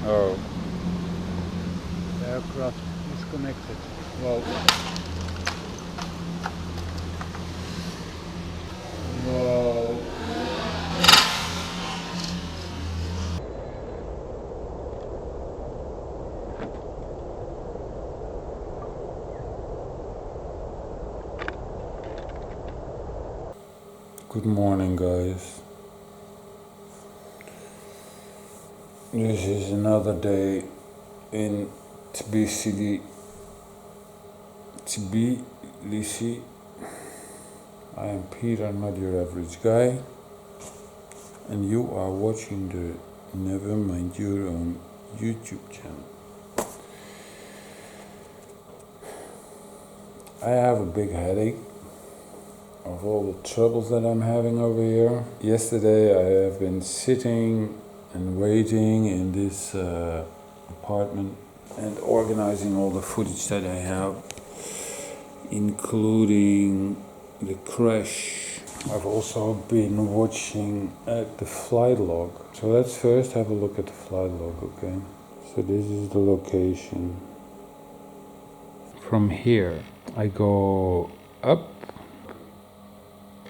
Oh. The aircraft is connected. Well. Whoa. Good morning, guys. This is another day in Tbilisi. I am Peter, not your average guy, and you are watching the Never Mind Your Own YouTube channel. I have a big headache of all the troubles that I'm having over here. Yesterday I have been sitting and waiting in this apartment and organizing all the footage that I have, including the crash. I've also been watching at the flight log. So let's first have a look at the flight log, okay? So this is the location. From here I go up.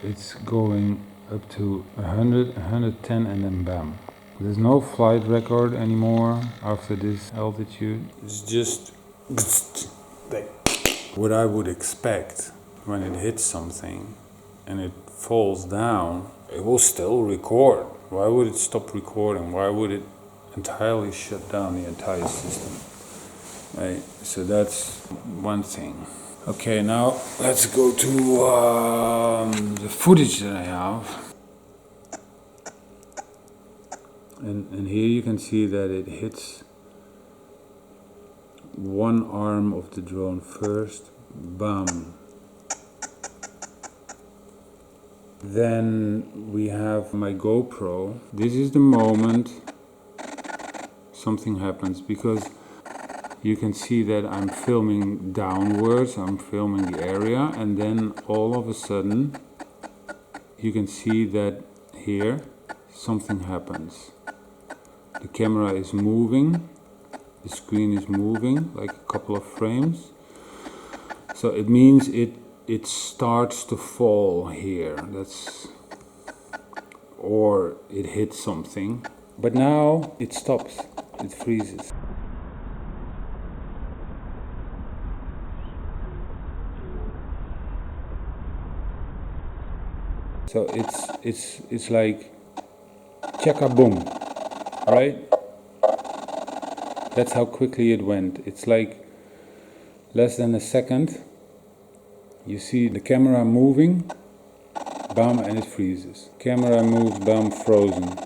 It's going up to 100, 110 and then bam. There's no flight record anymore after this altitude. It's just like what I would expect when it hits something and it falls down. It will still record. Why would it stop recording? Why would it entirely shut down the entire system? Right, so that's one thing. Okay, now let's go to the footage that I have. And here you can see that it hits one arm of the drone first, bam. Then we have my GoPro. This is the moment something happens, because you can see that I'm filming downwards, I'm filming the area, and then all of a sudden you can see that here something happens. The camera is moving, the screen is moving like a couple of frames. So it means it starts to fall here. Or it hits something. But now it stops, it freezes. So it's like chaka boom, right? That's how quickly it went. It's like less than a second. You see the camera moving, bam, and it freezes. Camera moves, bam, frozen.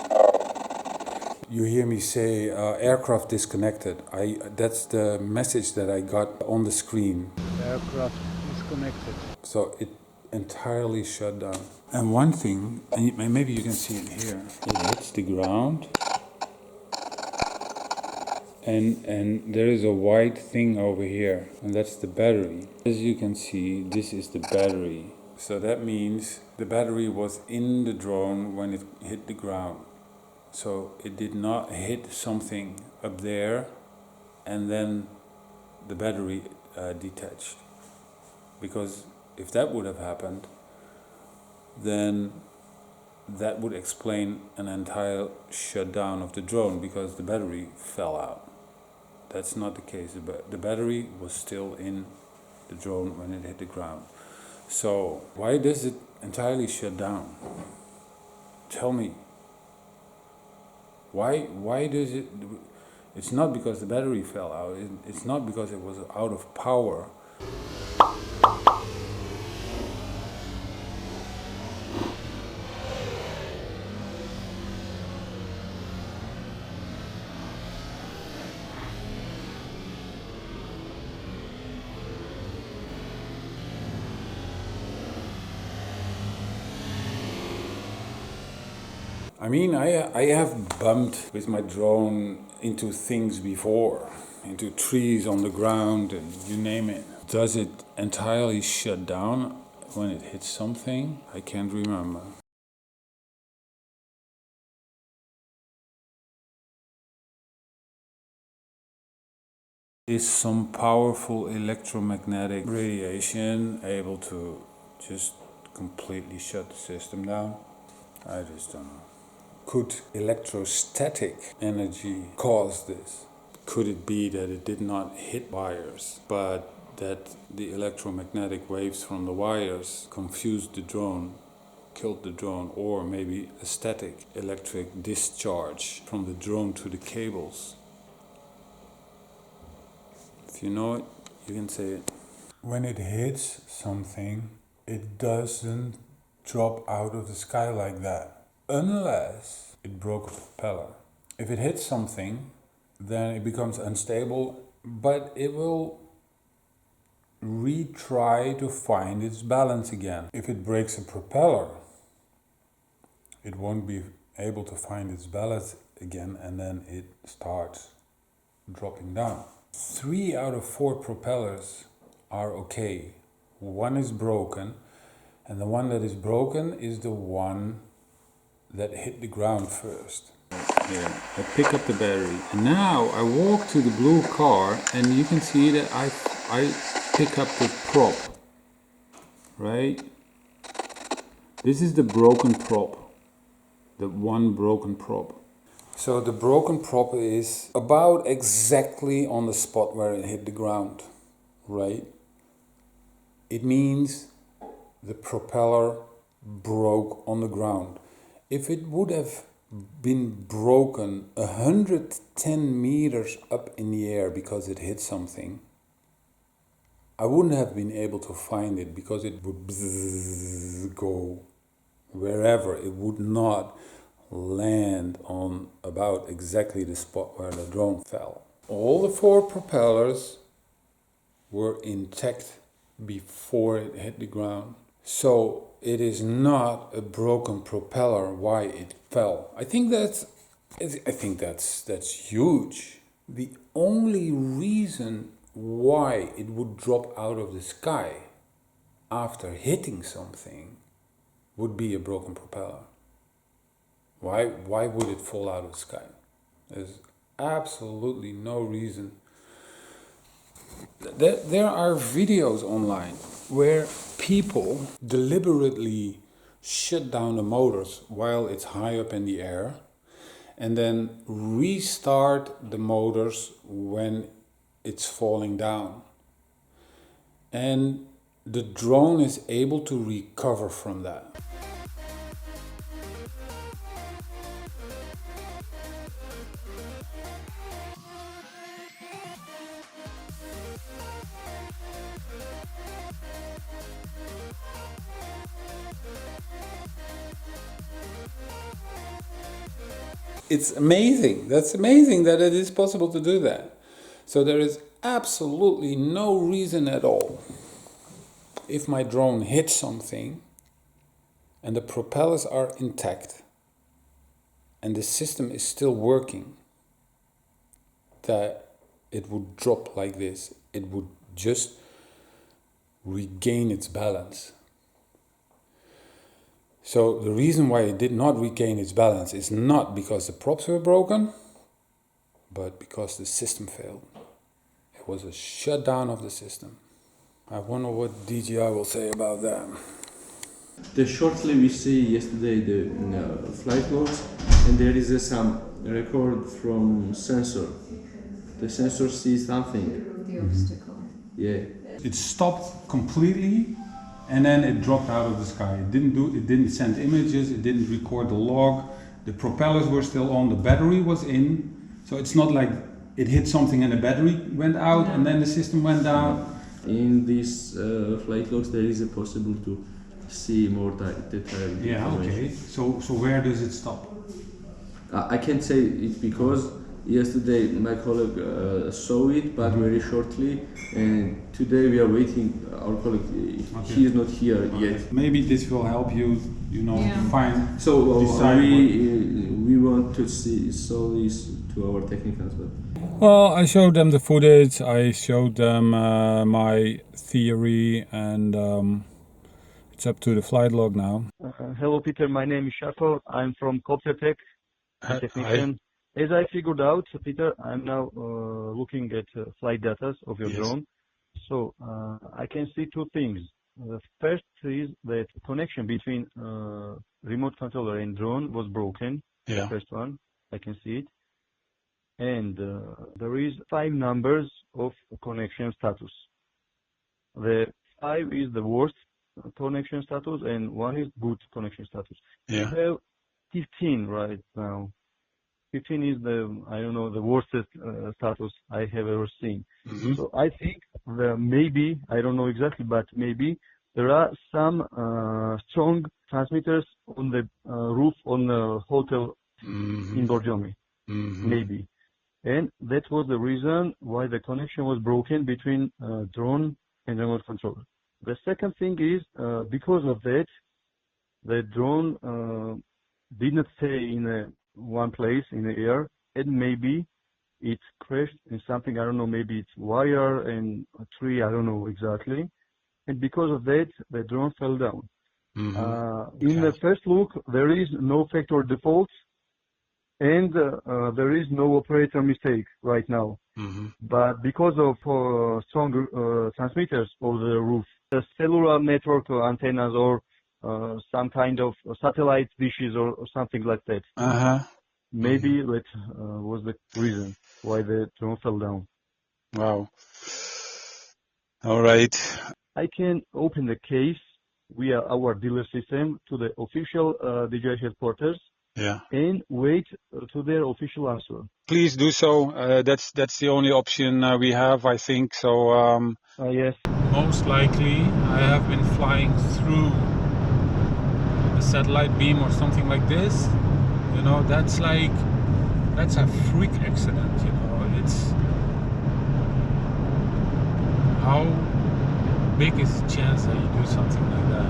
You hear me say aircraft disconnected. That's the message that I got on the screen. Aircraft disconnected. So it entirely shut down. And one thing, and maybe you can see it here, it hits the ground, and there is a white thing over here, and that's the battery. As you can see, this is the battery. So that means the battery was in the drone when it hit the ground. So it did not hit something up there and then the battery detached. Because if that would have happened, then that would explain an entire shutdown of the drone, because the battery fell out. That's not the case. The battery was still in the drone when it hit the ground. So why does it entirely shut down? Tell me. Why does it? It's not because the battery fell out. It's not because it was out of power. I mean, I have bumped with my drone into things before, into trees on the ground and you name it. Does it entirely shut down when it hits something? I can't remember. Is some powerful electromagnetic radiation able to just completely shut the system down? I just don't know. Could electrostatic energy cause this? Could it be that it did not hit wires, but that the electromagnetic waves from the wires confused the drone, killed the drone, or maybe a static electric discharge from the drone to the cables? If you know it, you can say it. When it hits something, it doesn't drop out of the sky like that, unless it broke a propeller. If it hits something, then it becomes unstable, but it will retry to find its balance again. If it breaks a propeller, it won't be able to find its balance again, and then it starts dropping down. 3 out of 4 propellers are okay. One is broken, and the one that is broken is the one that hit the ground first. Here, I pick up the battery, and now I walk to the blue car, and you can see that I pick up the prop, right? This is the broken prop, the one broken prop. So the broken prop is about exactly on the spot where it hit the ground, right? It means the propeller broke on the ground. If it would have been broken 110 meters up in the air because it hit something, I wouldn't have been able to find it, because it would go wherever. It would not land on about exactly the spot where the drone fell. All the 4 propellers were intact before it hit the ground. So it is not a broken propeller why it fell. I think that's huge. The only reason why it would drop out of the sky after hitting something would be a broken propeller. Why would it fall out of the sky? There's absolutely no reason. There are videos online where people deliberately shut down the motors while it's high up in the air, and then restart the motors when it's falling down. And the drone is able to recover from that. It's amazing. That's amazing that it is possible to do that. So there is absolutely no reason at all, if my drone hits something and the propellers are intact and the system is still working, that it would drop like this. It would just regain its balance. So the reason why it did not regain its balance is not because the props were broken, but because the system failed. It was a shutdown of the system. I wonder what DJI will say about that. Shortly we see yesterday the flight logs, and there is some record from sensor. The sensor sees something. The obstacle. Yeah. It stopped completely, and then it dropped out of the sky. It didn't send images, it didn't record the log. The propellers were still on, the battery was in. So it's not like it hit something and the battery went out and then the system went down. In these flight logs there is a possible to see more detailed Yeah, information. okay. So where does it stop? I can't say it because yesterday my colleague saw it, but very shortly, and today we are waiting. Our colleague, he is not here yet. Maybe this will help you, find. So decide we want to show this to our technicals. But Well, I showed them the footage. I showed them my theory, and it's up to the flight log now. Hello, Peter. My name is Shato. I'm from Copter Tech, technician. as I figured out, Peter, I'm now looking at flight data of your drone. So I can see two things. The first is that connection between remote controller and drone was broken. Yeah. The first one, I can see it. And there is 5 numbers of connection status. The 5 is the worst connection status, and 1 is good connection status. Yeah. We have 15 right now. 15 is the, I don't know, the worst status I have ever seen. Mm-hmm. So I think maybe, I don't know exactly, but maybe there are some strong transmitters on the roof on the hotel in Borjomi. Maybe. And that was the reason why the connection was broken between drone and remote controller. The second thing is, because of that, the drone did not stay in one place in the air, and maybe it crashed in something, I don't know, maybe it's wire and a tree, I don't know exactly. And because of that, the drone fell down. In the first look, there is no factory default, and there is no operator mistake right now. But because of strong transmitters over the roof, the cellular network antennas or some kind of satellite dishes or something like that. Maybe that was the reason why the drone fell down. Wow. All right. I can open the case via our dealer system to the official DJI headquarters. Yeah. And wait to their official answer. Please do so. That's the only option we have, I think. So Yes. most likely, I have been flying through a satellite beam or something like this. You know, that's a freak accident. You know, it's how big is the chance that you do something like that?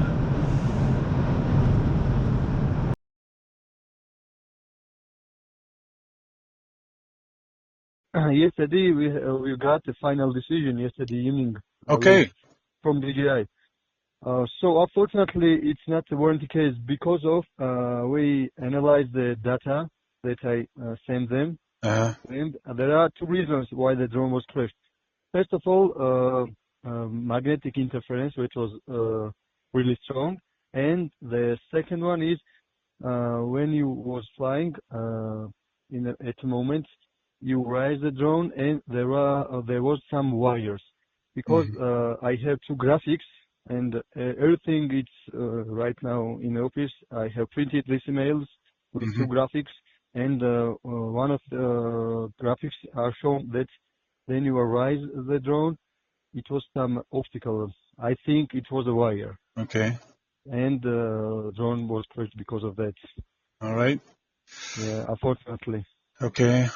Yesterday we got the final decision yesterday evening. Okay. From DJI. So unfortunately, it's not a warranty case because of we analyzed the data that I sent them, and there are 2 reasons why the drone was crashed. First of all, magnetic interference, which was really strong, and the second one is when you was flying at the moment. You raise the drone and there was some wires because I have 2 graphics and everything it's right now in the office. I have printed these emails with 2 graphics, and one of the graphics are shown that when you raise the drone, it was some obstacle. I think it was a wire. Okay. And the drone was crashed because of that. All right. Yeah, unfortunately. Okay.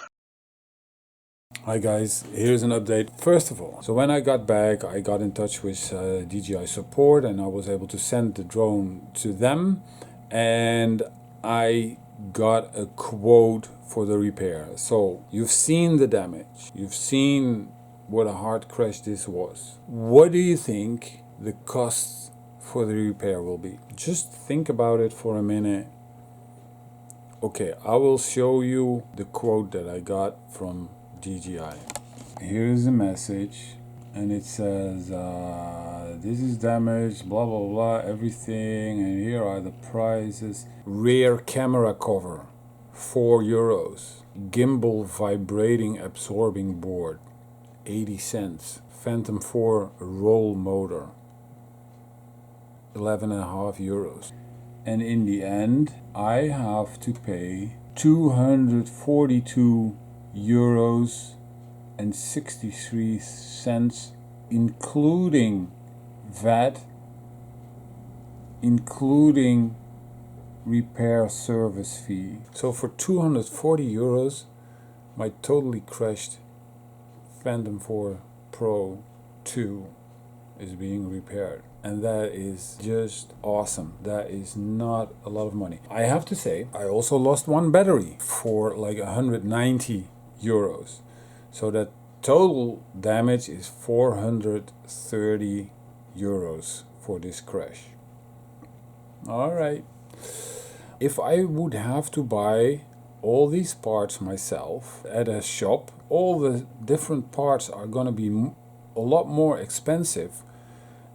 Hi guys, here's an update. First of all, so when I got back, I got in touch with DJI support and I was able to send the drone to them, and I got a quote for the repair. So you've seen the damage, you've seen what a hard crash this was. What do you think the cost for the repair will be? Just think about it for a minute. Okay, I will show you the quote that I got from DJI. Here's a message and it says this is damaged, blah blah blah, everything, and here are the prices. Rear camera cover, €4. Gimbal vibrating absorbing board, 80 cents. Phantom 4 roll motor, €11.50. And in the end, I have to pay €242.63, including VAT, including repair service fee. So for €240, my totally crashed Phantom 4 Pro 2 is being repaired. And that is just awesome. That is not a lot of money. I have to say, I also lost one battery for like €190. So that total damage is €430 for this crash. All right. If I would have to buy all these parts myself at a shop, all the different parts are going to be a lot more expensive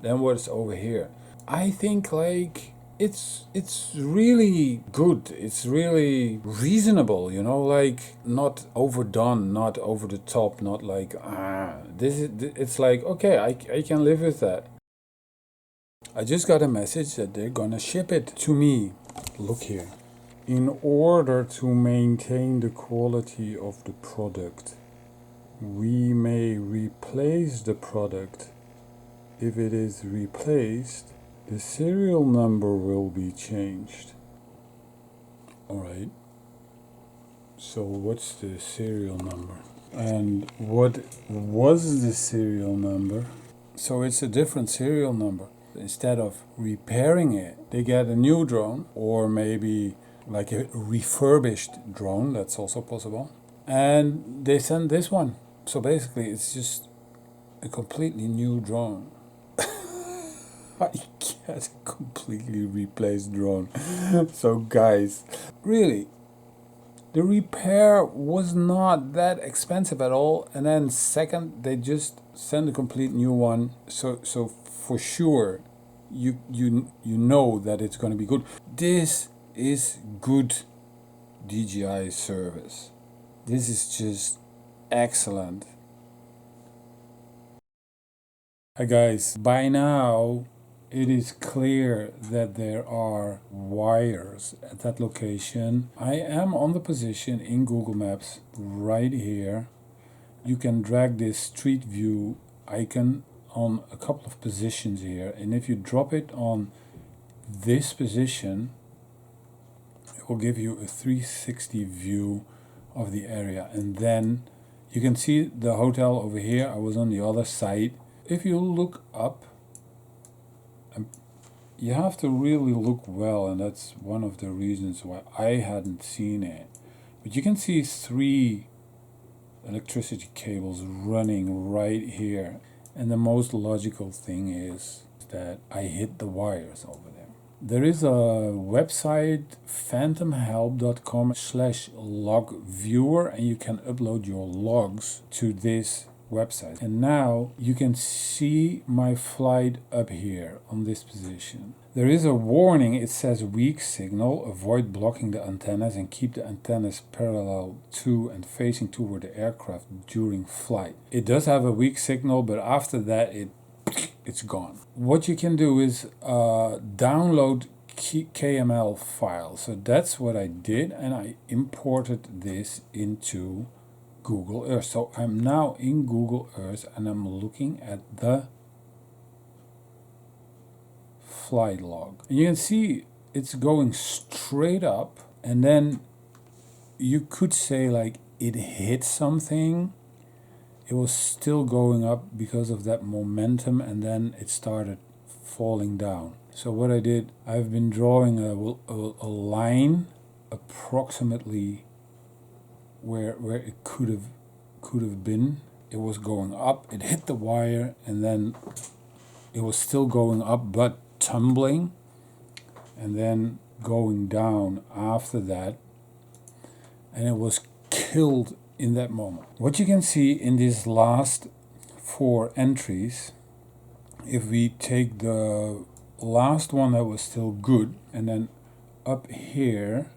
than what's over here. I think like it's really good, it's really reasonable, you know, like not overdone, not over the top, not like it's like okay, I can live with that. I just got a message that they're gonna ship it to me. Look here. In order to maintain the quality of the product, we may replace the product. If it is replaced, the serial number will be changed. Alright. So what's the serial number? And what was the serial number? So it's a different serial number. Instead of repairing it, they get a new drone, or maybe like a refurbished drone, that's also possible. And they send this one. So basically it's just a completely new drone. I get a completely replaced drone. So guys, really, the repair was not that expensive at all. And then second, they just send a complete new one. So for sure, you know that it's going to be good. This is good DJI service. This is just excellent. Hi guys, by now it is clear that there are wires at that location. I am on the position in Google Maps right here. You can drag this street view icon on a couple of positions here, and if you drop it on this position, it will give you a 360 view of the area. And then you can see the hotel over here. I was on the other side. If you look up, you have to really look well, and that's one of the reasons why I hadn't seen it. But you can see 3 electricity cables running right here. And the most logical thing is that I hit the wires over there. There is a website, phantomhelp.com/log viewer, and you can upload your logs to this website. And now you can see my flight up here on this position. There is a warning. It says weak signal, avoid blocking the antennas and keep the antennas parallel to and facing toward the aircraft during flight. It does have a weak signal, but after that it's gone. What you can do is download KML files. So that's what I did, and I imported this into Google Earth. So I'm now in Google Earth and I'm looking at the flight log. And you can see it's going straight up, and then you could say like it hit something. It was still going up because of that momentum, and then it started falling down. So what I did, I've been drawing a line approximately where it could have been. It was going up, it hit the wire, and then it was still going up but tumbling, and then going down after that, and it was killed in that moment. What you can see in these last 4 entries, if we take the last one that was still good, and then up here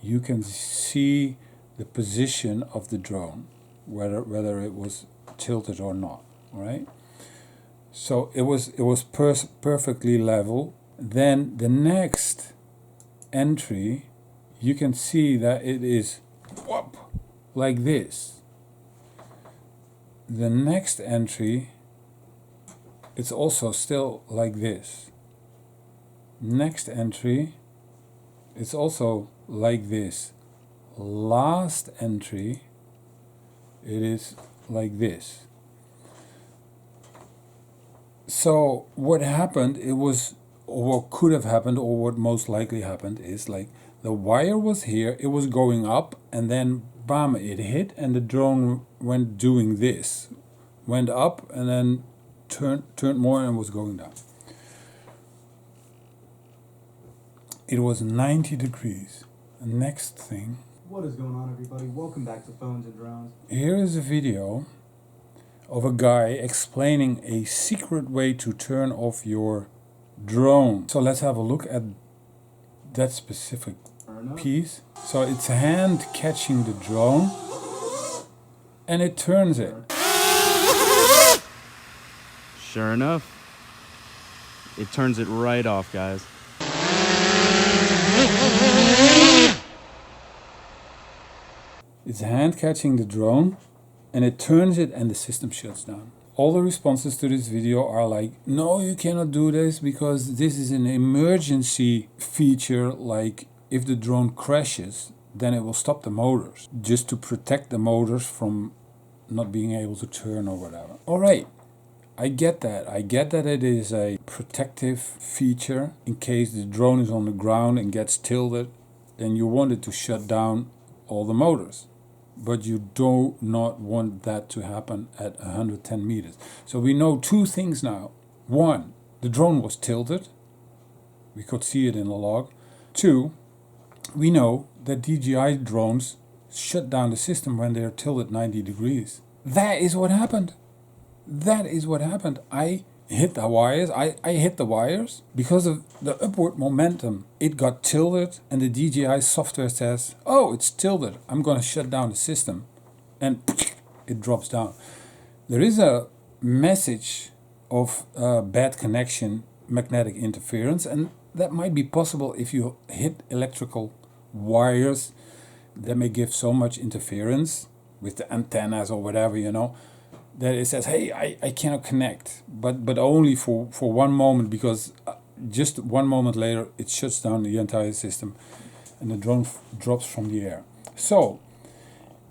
you can see the position of the drone, whether it was tilted or not. All right, so it was perfectly level. Then the next entry, you can see that it is whoop, like this. The next entry, it's also still like this. Next entry, it's also like this. Last entry, it is like this. So what happened, it was, or what could have happened, or what most likely happened is like the wire was here, it was going up, and then bam, it hit, and the drone went doing this, went up and then turned more and was going down. It was 90 degrees. The next thing, What is going on, everybody? Welcome back to Phones and Drones. Here is a video of a guy explaining a secret way to turn off your drone. So let's have a look at that specific piece. So it's a hand catching the drone and it turns it. Sure enough, it turns it right off, guys. It's a hand catching the drone and it turns it and the system shuts down. All the responses to this video are like, no, you cannot do this because this is an emergency feature, like if the drone crashes, then it will stop the motors, just to protect the motors from not being able to turn or whatever. Alright, I get that. I get that it is a protective feature in case the drone is on the ground and gets tilted, then you want it to shut down all the motors. But you do not want that to happen at 110 meters. So we know two things now. One, the drone was tilted. We could see it in the log. Two, we know that DJI drones shut down the system when they're tilted 90 degrees. That is what happened. That is what happened. I hit the wires. I hit the wires because of the upward momentum. It got tilted and the DJI software says, oh, it's tilted, I'm going to shut down the system, and it drops down. There is a message of bad connection, magnetic interference, and that might be possible if you hit electrical wires that may give so much interference with the antennas or whatever, you know, that it says, hey, I cannot connect, but only for one moment, because just 1 moment later it shuts down the entire system and the drone drops from the air. So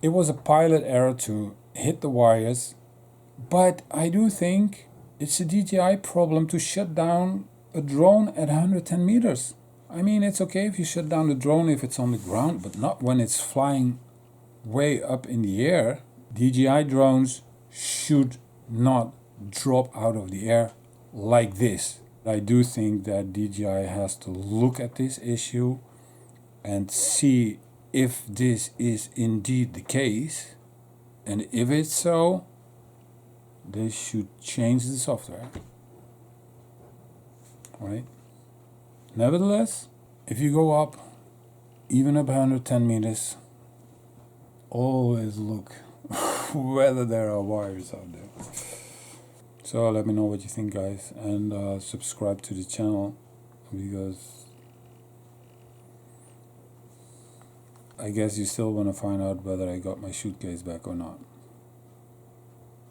it was a pilot error to hit the wires, but I do think it's a DJI problem to shut down a drone at 110 meters. I mean, it's okay if you shut down the drone if it's on the ground, but not when it's flying way up in the air. DJI drones should not drop out of the air like this. I do think that DJI has to look at this issue and see if this is indeed the case, and if it's so, they should change the software. Right? Nevertheless, if you go up, even up 110 meters, always look whether there are wires out there. So let me know what you think, guys, and subscribe to the channel, because I guess you still want to find out whether I got my suitcase back or not.